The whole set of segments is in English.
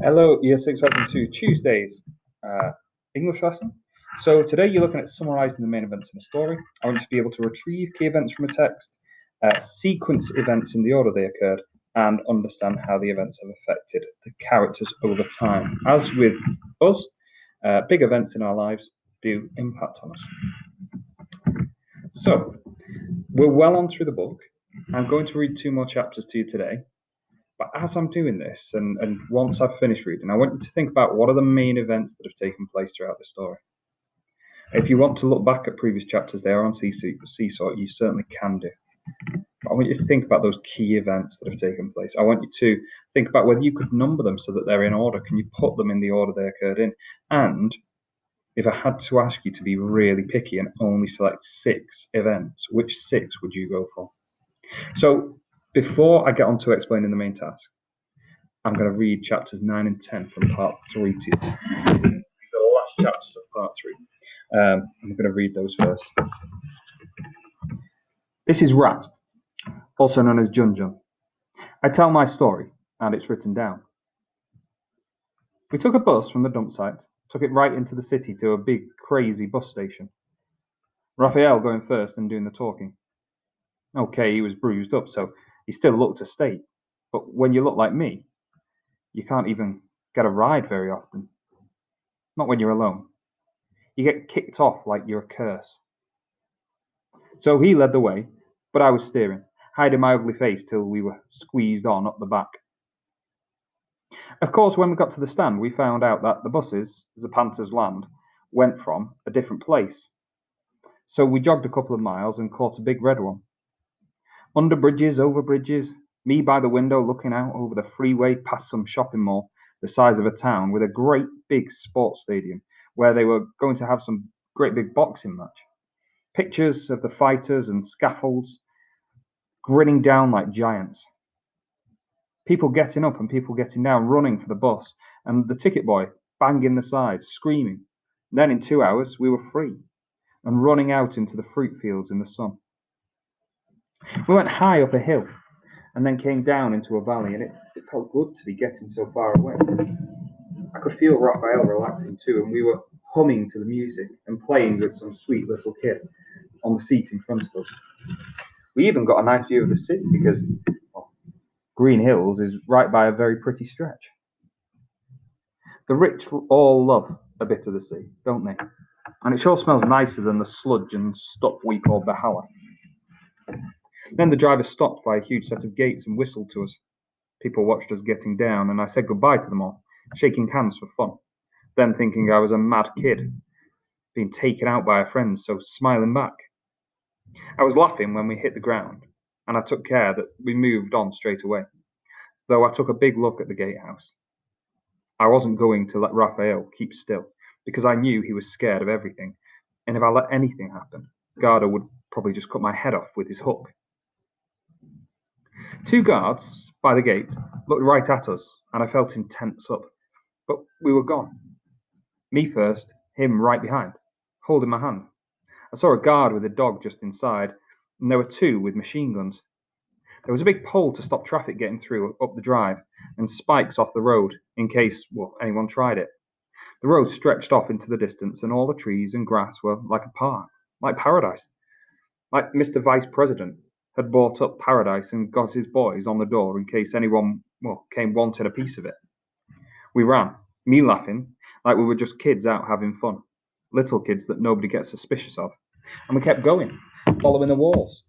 Hello, Year 6, welcome to Tuesday's uh, English lesson. So today you're looking at summarising the main events in a story. I want you to be able to retrieve key events from a text, sequence events in the order they occurred, and understand how the events have affected the characters over time. As with us, big events in our lives do impact on us. So we're well on through the book. I'm going to read 2 more chapters to you today. But as I'm doing this, and once I've finished reading, I want you to think about what are the main events that have taken place throughout the story. If you want to look back at previous chapters, they are on Seesaw, you certainly can do. But I want you to think about those key events that have taken place. I want you to think about whether you could number them so that they're in order. Can you put them in the order they occurred in? And if I had to ask you to be really picky and only select 6 events, which 6 would you go for? So before I get on to explaining the main task, I'm going to read chapters 9 and 10 from part 3 to you. These are the last chapters of part 3. I'm going to read those first. This is Rat, also known as Jun Jun. I tell my story, and it's written down. We took a bus from the dump site, took it right into the city to a big, crazy bus station. Raphael going first and doing the talking. Okay, he was bruised up, so he still looked a state. But when you look like me, you can't even get a ride very often. Not when you're alone. You get kicked off like you're a curse. So he led the way, but I was steering, hiding my ugly face till we were squeezed on up the back. Of course, when we got to the stand, we found out that the buses, Zapanta's land, went from a different place. So we jogged a couple of miles and caught a big red one. Under bridges, over bridges, me by the window looking out over the freeway past some shopping mall the size of a town with a great big sports stadium where they were going to have some great big boxing match. Pictures of the fighters and scaffolds grinning down like giants. People getting up and people getting down, running for the bus, and the ticket boy banging the sides, screaming. Then in 2 hours we were free and running out into the fruit fields in the sun. We went high up a hill and then came down into a valley, and it felt good to be getting so far away. I could feel Raphael relaxing too, and we were humming to the music and playing with some sweet little kid on the seat in front of us. We even got a nice view of the city because Green Hills is right by a very pretty stretch. The rich all love a bit of the sea, don't they? And it sure smells nicer than the sludge and stuff we call Bahala. Then the driver stopped by a huge set of gates and whistled to us. People watched us getting down, and I said goodbye to them all, shaking hands for fun, them thinking I was a mad kid, being taken out by a friend, so smiling back. I was laughing when we hit the ground, and I took care that we moved on straight away, though I took a big look at the gatehouse. I wasn't going to let Raphael keep still, because I knew he was scared of everything, and if I let anything happen, Garda would probably just cut my head off with his hook. 2 guards by the gate looked right at us, and I felt him tense up, but we were gone. Me first, him right behind, holding my hand. I saw a guard with a dog just inside, and there were 2 with machine guns. There was a big pole to stop traffic getting through up the drive, and spikes off the road in case, anyone tried it. The road stretched off into the distance, and all the trees and grass were like a park, like paradise. Like Mr. Vice President had bought up paradise and got his boys on the door in case anyone, came wanting a piece of it. We ran, me laughing, like we were just kids out having fun. Little kids that nobody gets suspicious of. And we kept going, following the walls.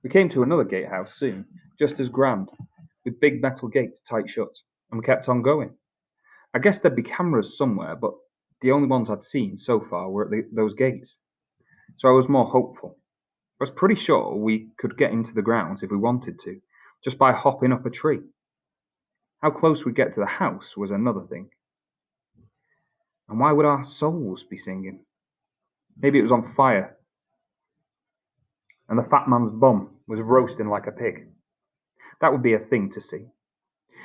We came to another gatehouse soon, just as grand, with big metal gates tight shut, and we kept on going. I guess there'd be cameras somewhere, but the only ones I'd seen so far were at those gates. So I was more hopeful. I was pretty sure we could get into the grounds if we wanted to, just by hopping up a tree. How close we'd get to the house was another thing. And why would our souls be singing? Maybe it was on fire, and the fat man's bum was roasting like a pig. That would be a thing to see.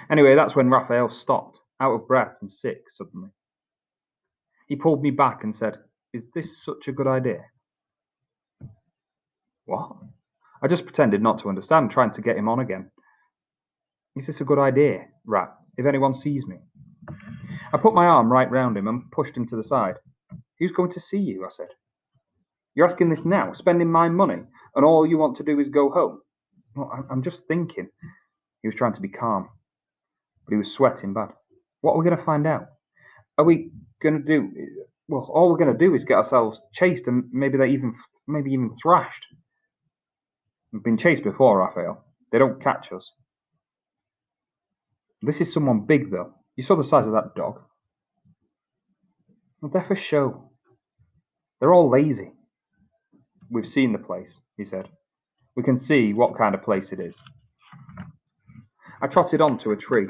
Anyway, that's when Raphael stopped, out of breath and sick suddenly. He pulled me back and said, "Is this such a good idea?" What? I just pretended not to understand, trying to get him on again. "Is this a good idea, Rat, if anyone sees me?" I put my arm right round him and pushed him to the side. "Who's going to see you?" I said. "You're asking this now, spending my money, and all you want to do is go home?" "Well, I'm just thinking." He was trying to be calm, but he was sweating bad. "What are we going to find out? Are we going to do? Well, all we're going to do is get ourselves chased and maybe even thrashed. We've been chased before, Raphael. They don't catch us. This is someone big, though. You saw the size of that dog." "Well, they're for show. They're all lazy." "We've seen the place," he said. "We can see what kind of place it is." I trotted on to a tree.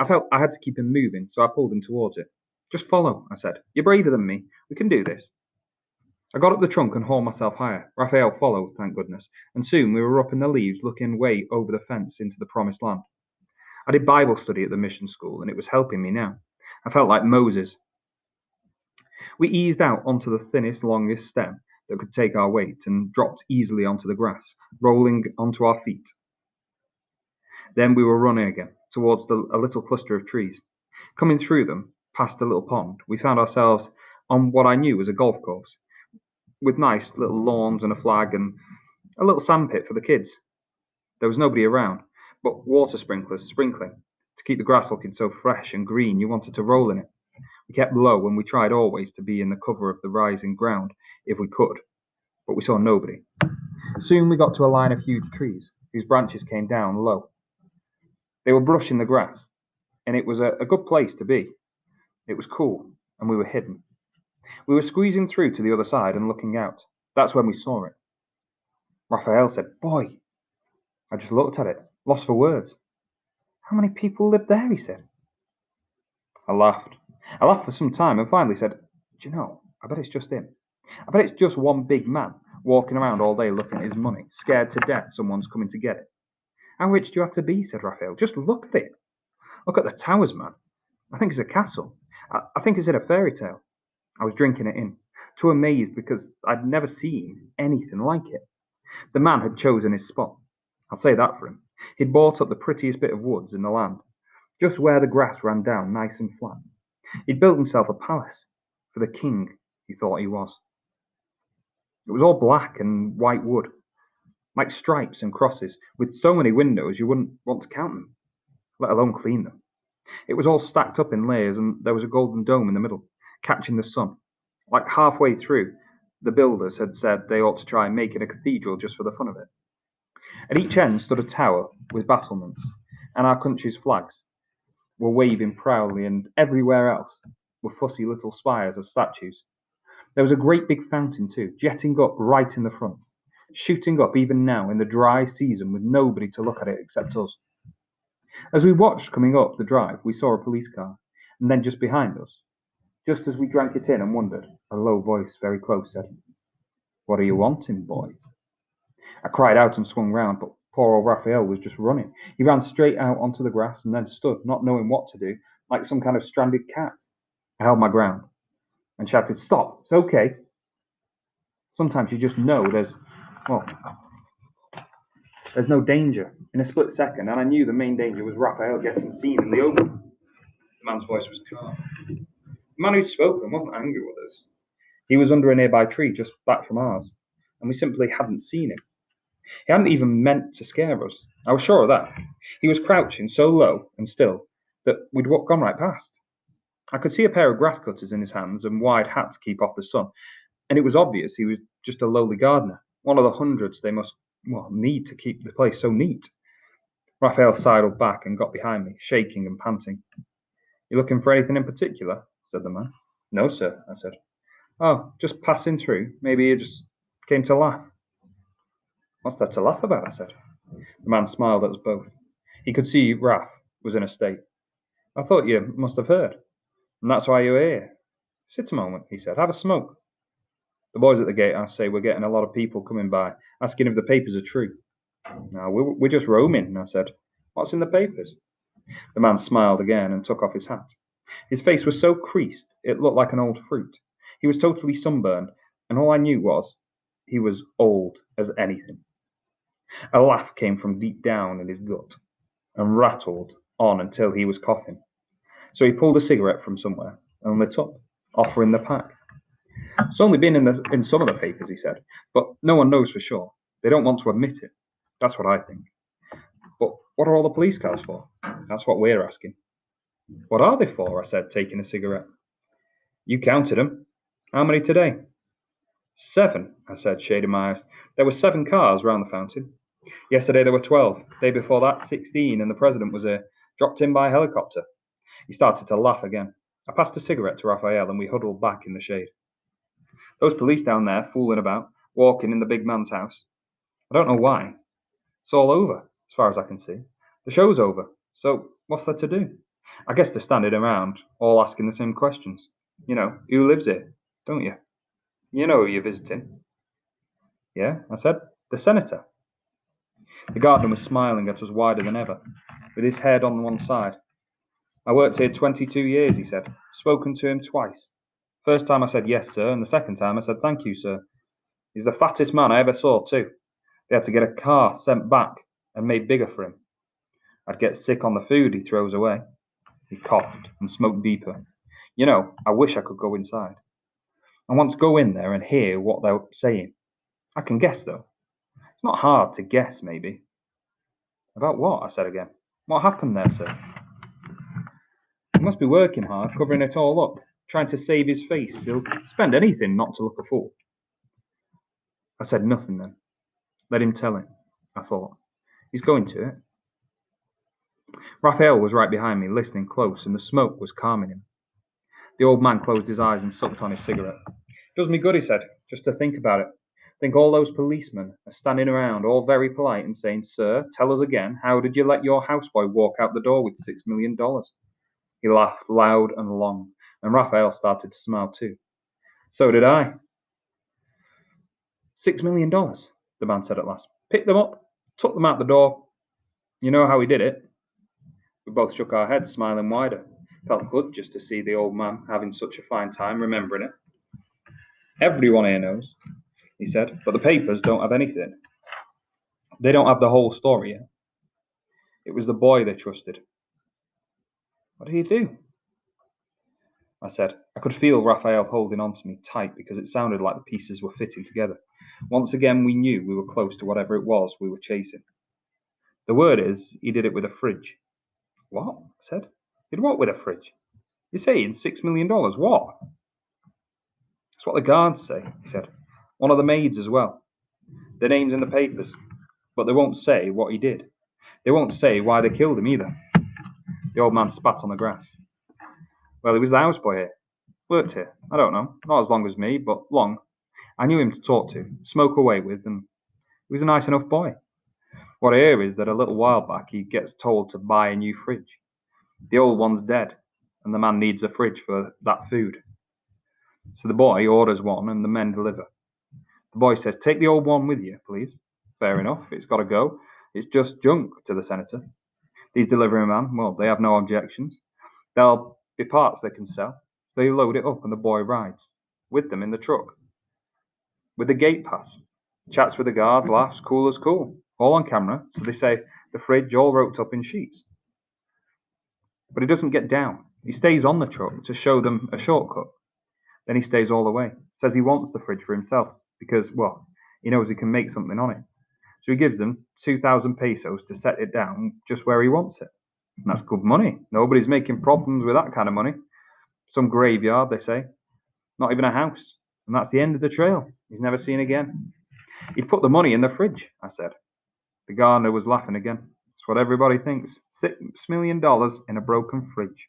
I felt I had to keep him moving, so I pulled him towards it. "Just follow," I said. "You're braver than me. We can do this." I got up the trunk and hauled myself higher. Raphael followed, thank goodness, and soon we were up in the leaves looking way over the fence into the promised land. I did Bible study at the mission school, and it was helping me now. I felt like Moses. We eased out onto the thinnest, longest stem that could take our weight and dropped easily onto the grass, rolling onto our feet. Then we were running again, towards a little cluster of trees. Coming through them, past a little pond, we found ourselves on what I knew was a golf course, with nice little lawns and a flag and a little sandpit for the kids. There was nobody around, but water sprinklers sprinkling. To keep the grass looking so fresh and green, you wanted to roll in it. We kept low and we tried always to be in the cover of the rising ground if we could, but we saw nobody. Soon we got to a line of huge trees, whose branches came down low. They were brushing the grass, and it was a good place to be. It was cool, and we were hidden. We were squeezing through to the other side and looking out. That's when we saw it. Raphael said, "Boy." I just looked at it, lost for words. "How many people live there?" he said. I laughed. I laughed for some time and finally said, "Do you know, I bet it's just him. I bet it's just one big man walking around all day looking at his money, scared to death someone's coming to get it." "How rich do you have to be?" said Raphael. "Just look at it. Look at the towers, man. I think it's a castle. I think it's in a fairy tale." I was drinking it in, too amazed because I'd never seen anything like it. The man had chosen his spot. I'll say that for him. He'd bought up the prettiest bit of woods in the land, just where the grass ran down nice and flat. He'd built himself a palace for the king he thought he was. It was all black and white wood, like stripes and crosses, with so many windows you wouldn't want to count them, let alone clean them. It was all stacked up in layers, and there was a golden dome in the middle, catching the sun. Like halfway through, the builders had said they ought to try making a cathedral just for the fun of it. At each end stood a tower with battlements, and our country's flags were waving proudly, and everywhere else were fussy little spires of statues. There was a great big fountain too, jetting up right in the front, shooting up even now in the dry season with nobody to look at it except us. As we watched coming up the drive, we saw a police car, and then just behind us, just as we drank it in and wondered, a low voice very close said, "What are you wanting, boys?" I cried out and swung round, but poor old Raphael was just running. He ran straight out onto the grass and then stood, not knowing what to do, like some kind of stranded cat. I held my ground and shouted, "Stop, it's okay." Sometimes you just know well, there's no danger in a split second, and I knew the main danger was Raphael getting seen in the open. The man's voice was calm. The man who'd spoken wasn't angry with us. He was under a nearby tree just back from ours, and we simply hadn't seen him. He hadn't even meant to scare us. I was sure of that. He was crouching so low and still that we'd gone right past. I could see a pair of grass cutters in his hands and wide hat to keep off the sun, and it was obvious he was just a lowly gardener, one of the hundreds they must need to keep the place so neat. Raphael sidled back and got behind me, shaking and panting. "You looking for anything in particular?" said the man. "No, sir," I said. "Oh, just passing through. Maybe you just came to laugh." "What's there to laugh about?" I said. The man smiled at us both. He could see Raph was in a state. "I thought you must have heard, and that's why you're here." "Sit a moment," he said. "Have a smoke." "The boys at the gatehouse say we're getting a lot of people coming by, asking if the papers are true." "No, we're just roaming," I said. "What's in the papers?" The man smiled again and took off his hat. His face was so creased it looked like an old fruit. He was totally sunburned, and all I knew was he was old as anything. A laugh came from deep down in his gut and rattled on until he was coughing. So he pulled a cigarette from somewhere and lit up, offering the pack. It's only been in some of the papers, he said, but no one knows for sure. They don't want to admit it. That's what I think. But what are all the police cars for? That's what we're asking. What are they for? I said, taking a cigarette. You counted them. How many today? 7, I said, shading my eyes. There were 7 cars round the fountain. Yesterday there were 12. Day before that, 16, and the president was dropped in by helicopter. He started to laugh again. I passed a cigarette to Raphael and we huddled back in the shade. Those police down there, fooling about, walking in the big man's house. I don't know why. It's all over, as far as I can see. The show's over, so what's there to do? I guess they're standing around, all asking the same questions. You know, who lives here, don't you? You know who you're visiting. Yeah, I said. The senator. The gardener was smiling at us wider than ever, with his head on one side. I worked here 22 years, he said. Spoken to him twice. First time I said yes, sir, and the second time I said thank you, sir. He's the fattest man I ever saw, too. They had to get a car sent back and made bigger for him. I'd get sick on the food he throws away. He coughed and smoked deeper. You know, I wish I could go inside. I want to go in there and hear what they're saying. I can guess, though. It's not hard to guess, maybe. About what? I said again. What happened there, sir? He must be working hard, covering it all up, trying to save his face. He'll spend anything not to look a fool. I said nothing then. Let him tell it, I thought. He's going to it. Raphael was right behind me, listening close, and the smoke was calming him. The old man closed his eyes and sucked on his cigarette. It does me good, he said, just to think about it. Think all those policemen are standing around, all very polite, and saying, Sir, tell us again, how did you let your houseboy walk out the door with $6 million? He laughed loud and long, and Raphael started to smile too. So did I. $6 million, the man said at last. Picked them up, took them out the door. You know how he did it? We both shook our heads, smiling wider. Felt good just to see the old man having such a fine time remembering it. Everyone here knows, he said, but the papers don't have anything. They don't have the whole story yet. It was the boy they trusted. What did he do? I said. I could feel Raphael holding on to me tight because it sounded like the pieces were fitting together. Once again we knew we were close to whatever it was we were chasing. The word is, he did it with a fridge. What? I said. Did what with a fridge? You're saying $6 million? What? That's what the guards say, he said. One of the maids as well. Their name's in the papers, but they won't say what he did. They won't say why they killed him either. The old man spat on the grass. Well, he was the houseboy here. Worked here. I don't know. Not as long as me, but long. I knew him to talk to, smoke away with, and he was a nice enough boy. What I hear is that a little while back he gets told to buy a new fridge. The old one's dead, and the man needs a fridge for that food. So the boy orders one, and the men deliver. The boy says, take the old one with you, please. Fair enough, it's got to go. It's just junk to the senator. These delivery men, well, they have no objections. There'll be parts they can sell, so they load it up and the boy rides, with them in the truck. With the gate pass. Chats with the guards, laughs, cool as cool. All on camera, so they say the fridge all roped up in sheets. But he doesn't get down. He stays on the truck to show them a shortcut. Then he stays all the way. Says he wants the fridge for himself because, well, he knows he can make something on it. So he gives them 2,000 pesos to set it down just where he wants it. And that's good money. Nobody's making problems with that kind of money. Some graveyard, they say. Not even a house. And that's the end of the trail. He's never seen again. He'd put the money in the fridge, I said. The gardener was laughing again. It's what everybody thinks. $6 million in a broken fridge.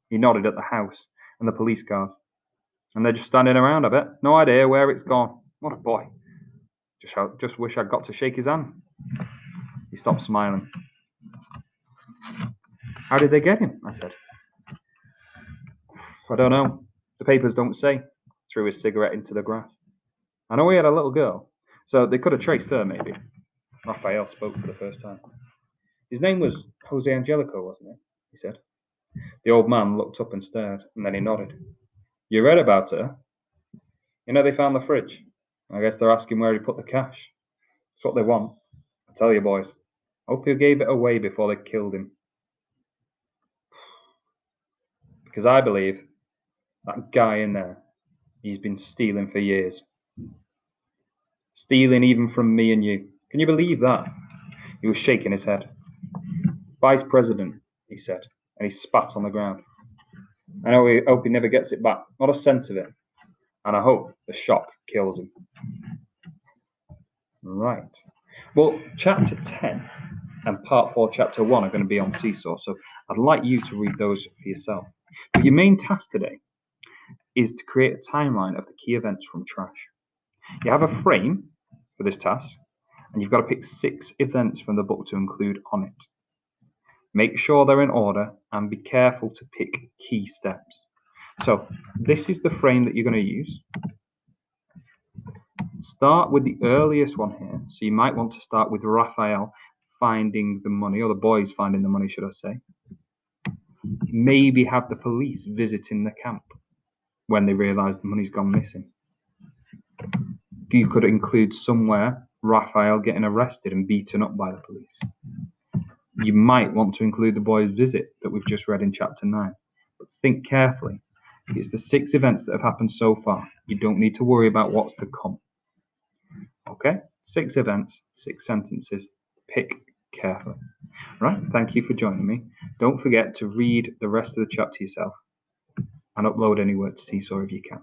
He nodded at the house and the police cars. And they're just standing around, I bet. No idea where it's gone. What a boy. Just wish I'd got to shake his hand. He stopped smiling. How did they get him? I said. I don't know. The papers don't say. Threw his cigarette into the grass. I know he had a little girl, so they could have traced her, maybe. Raphael spoke for the first time. His name was Jose Angelico, wasn't it? He said. The old man looked up and stared, and then he nodded. You read about her? You know they found the fridge. I guess they're asking where he put the cash. It's what they want. I tell you, boys. Hope he gave it away before they killed him. because I believe that guy in there, he's been stealing for years. Stealing even from me and you. Can you believe that? He was shaking his head. Vice President, he said, and he spat on the ground. I hope he never gets it back, not a cent of it. And I hope the shock kills him. Right. Well, chapter 10 and part 4, chapter 1 are going to be on Seesaw, so I'd like you to read those for yourself. But your main task today is to create a timeline of the key events from Trash. You have a frame for this task, and you've got to pick 6 events from the book to include on it. Make sure they're in order and be careful to pick key steps. So this is the frame that you're going to use. Start with the earliest one here. So you might want to start with Raphael finding the money, or the boys finding the money, should I say. Maybe have the police visiting the camp when they realise the money's gone missing. You could include somewhere Raphael getting arrested and beaten up by the police. You might want to include the boys' visit that we've just read in chapter 9. But think carefully. It's the 6 events that have happened so far. You don't need to worry about what's to come. Okay? 6 events, 6 sentences. Pick carefully. Right, thank you for joining me. Don't forget to read the rest of the chapter yourself and upload any work to Seesaw if you can.